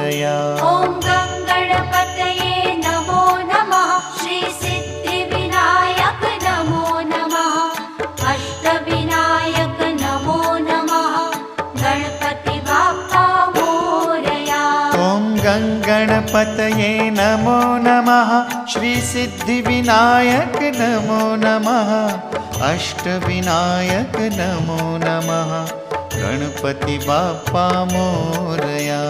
मोरया। ॐ गणपतये नमो नमः। श्री सिद्धिविनायक नमो नमः। अष्टविनायक नमो नमः। गणपति बाप्पा मोरया। ॐ गणपतये नमो नमः। श्री सिद्धिविनायक नमो नमः। अष्टविनायक नमो नमः। गणपति बाप्पा मोरया।